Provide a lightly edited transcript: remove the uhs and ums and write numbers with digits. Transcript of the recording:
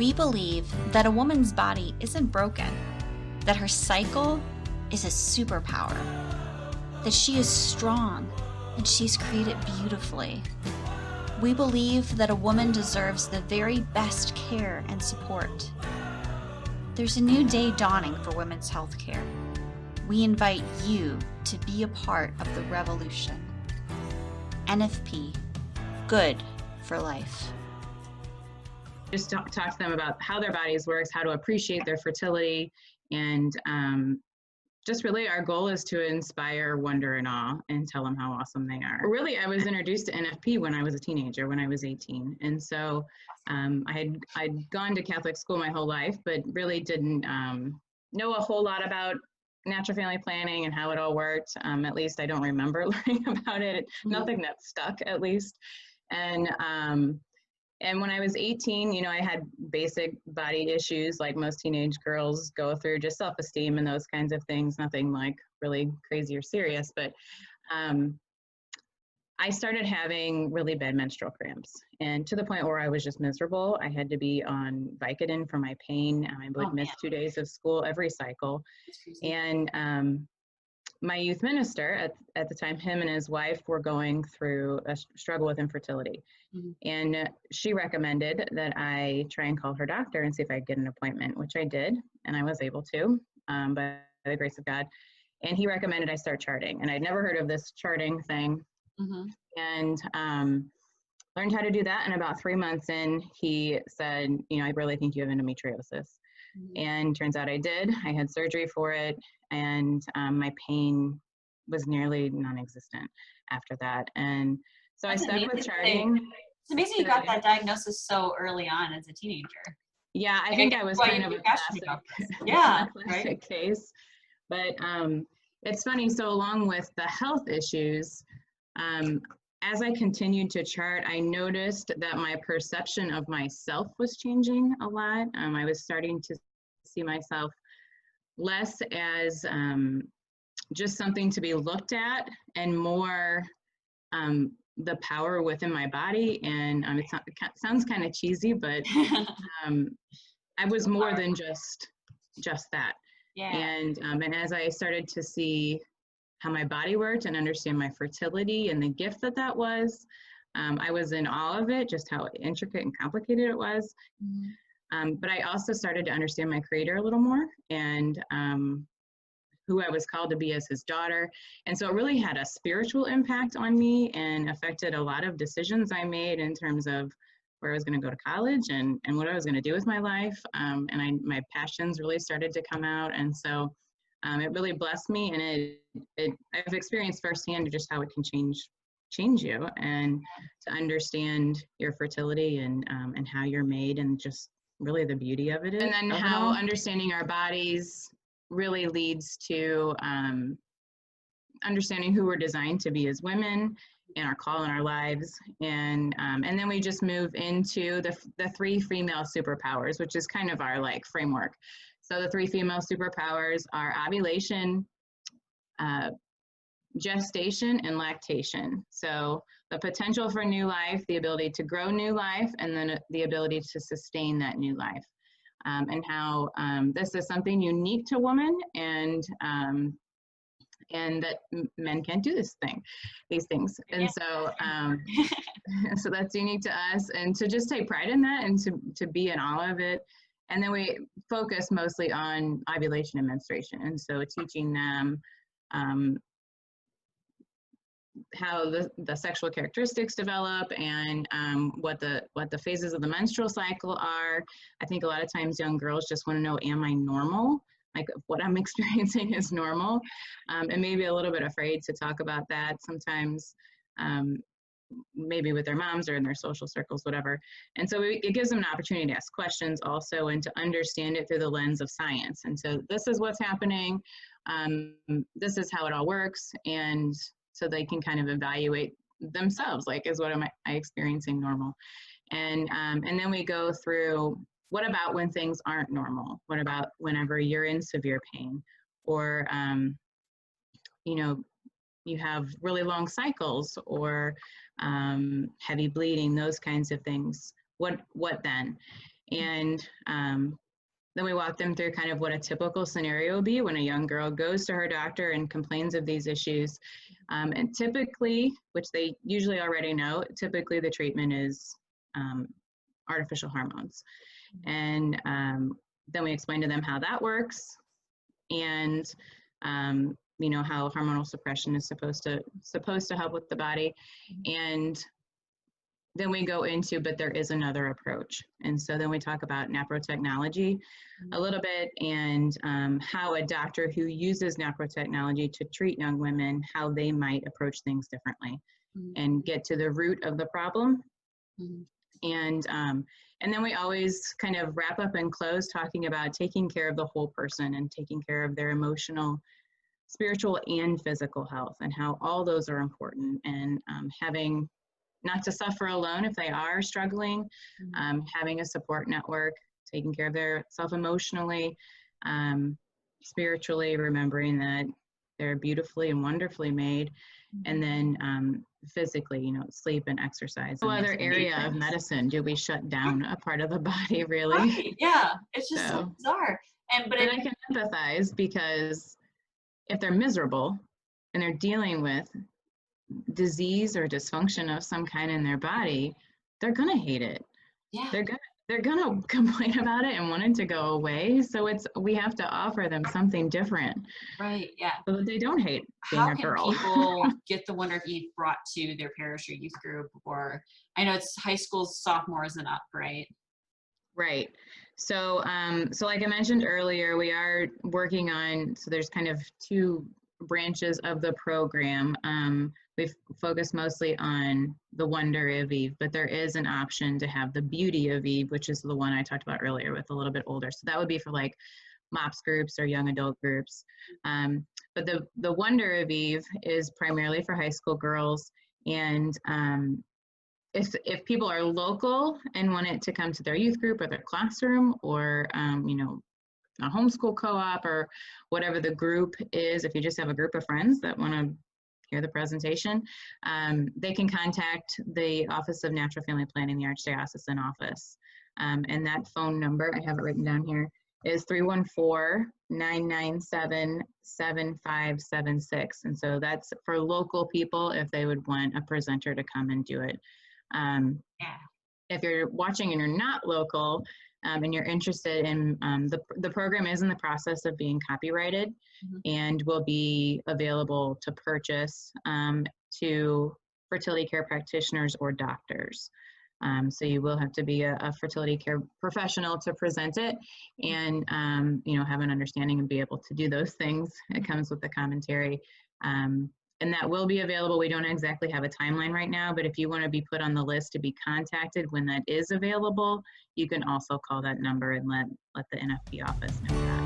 We believe that a woman's body isn't broken, that her cycle is a superpower, that she is strong and she's created beautifully. We believe that a woman deserves the very best care and support. There's a new day dawning for women's healthcare. We invite you to be a part of the revolution. NFP, good for life. Just talk to them about how their bodies work, how to appreciate their fertility, and just really our goal is to inspire wonder and awe and tell them how awesome they are. Really, I was introduced to NFP when I was a teenager, when I was 18. And so I'd gone to Catholic school my whole life, but really didn't know a whole lot about natural family planning and how it all worked. At least I don't remember learning about it. Nothing that stuck, at least. And when I was 18, you know, I had basic body issues like most teenage girls go through, just self-esteem and those kinds of things, nothing like really crazy or serious. But I started having really bad menstrual cramps, and to the point where I was just miserable. I had to be on Vicodin for my pain. I would miss 2 days of school every cycle. And my youth minister at the time, him and his wife were going through a struggle with infertility. And she recommended that I try and call her doctor and see if I could get an appointment, which I did, and I was able to, by the grace of God. And he recommended I start charting, and I'd never heard of this charting thing. And learned how to do that. And about 3 months in, he said, you know, I really think you have endometriosis. And turns out I did. I had surgery for it, and my pain was nearly non-existent after that. And so I stuck with charting. It's amazing you got that diagnosis so early on as a teenager. Yeah, I think I was kind of a classic case. But it's funny, so along with the health issues, as I continued to chart, I noticed that my perception of myself was changing a lot. I was starting to see myself less as just something to be looked at, and more the power within my body. And it sounds kind of cheesy, but I was more than just that. Yeah. And as I started to see how my body worked and understand my fertility and the gift that was, I was in awe of it, just how intricate and complicated it was. But I also started to understand my Creator a little more, and who I was called to be as his daughter. And so it really had a spiritual impact on me and affected a lot of decisions I made in terms of where I was going to go to college and what I was going to do with my life. And my passions really started to come out. And so it really blessed me, and I've experienced firsthand just how it can change you, and to understand your fertility and how you're made, and just really the beauty of it is. And then how understanding our bodies really leads to understanding who we're designed to be as women and our call in our lives. And then we just move into the 3 female superpowers, which is kind of our like framework. So the 3 female superpowers are ovulation, gestation, and lactation. So the potential for new life, the ability to grow new life, and then the ability to sustain that new life. And how this is something unique to women, and that men can't do these things. And so, so that's unique to us, and to just take pride in that, and to be in awe of it. And then we focus mostly on ovulation and menstruation. And so teaching them how the sexual characteristics develop, and what the phases of the menstrual cycle are. I think a lot of times young girls just want to know, am I normal? Like, what I'm experiencing is normal, and maybe a little bit afraid to talk about that sometimes, maybe with their moms or in their social circles, whatever. And so it gives them an opportunity to ask questions also, and to understand it through the lens of science. And so this is what's happening. This is how it all works. And so they can kind of evaluate themselves, like, is what am I experiencing normal? And then we go through, what about when things aren't normal? What about whenever you're in severe pain, or, you know, you have really long cycles, or heavy bleeding, those kinds of things. What then? And then we walk them through kind of what a typical scenario would be when a young girl goes to her doctor and complains of these issues. And typically, which they usually already know, typically the treatment is artificial hormones. And then we explain to them how that works, and how hormonal suppression is supposed to help with the body. And then we go into, but there is another approach. And so then we talk about naprotechnology a little bit, and how a doctor who uses naprotechnology to treat young women, how they might approach things differently and get to the root of the problem. And then we always kind of wrap up and close talking about taking care of the whole person and taking care of their emotional, spiritual, and physical health, and how all those are important, and having not to suffer alone if they are struggling, having a support network, taking care of their self emotionally, spiritually, remembering that they're beautifully and wonderfully made, and then physically, sleep and exercise. No other area of medicine do we shut down a part of the body, really? Right, yeah, it's just so bizarre. But I can empathize, because if they're miserable and they're dealing with disease or dysfunction of some kind in their body, they're gonna hate it. Yeah. They're gonna complain about it and want it to go away. So we have to offer them something different. Right, yeah. So that they don't hate being a girl. How can people get the Wonder of Eve brought to their parish or youth group? Or I know it's high school sophomores and up, right? Right. So like I mentioned earlier, we are working on, so there's kind of two branches of the program. We've focused mostly on the Wonder of Eve, but there is an option to have the Beauty of Eve, which is the one I talked about earlier with a little bit older. So that would be for like MOPS groups or young adult groups. But the Wonder of Eve is primarily for high school girls. And if people are local and want it to come to their youth group or their classroom, or a homeschool co-op or whatever the group is, if you just have a group of friends that want to hear the presentation, they can contact the Office of Natural Family Planning, the Archdiocesan office. And that phone number, I have it written down here, is 314-997-7576. And so that's for local people if they would want a presenter to come and do it. If you're watching and you're not local, and you're interested in, the program is in the process of being copyrighted, and will be available to purchase to fertility care practitioners or doctors. So you will have to be a fertility care professional to present it, and have an understanding and be able to do those things. It comes with the commentary. And that will be available. We don't exactly have a timeline right now, but if you want to be put on the list to be contacted when that is available, you can also call that number and let the NFP office know that.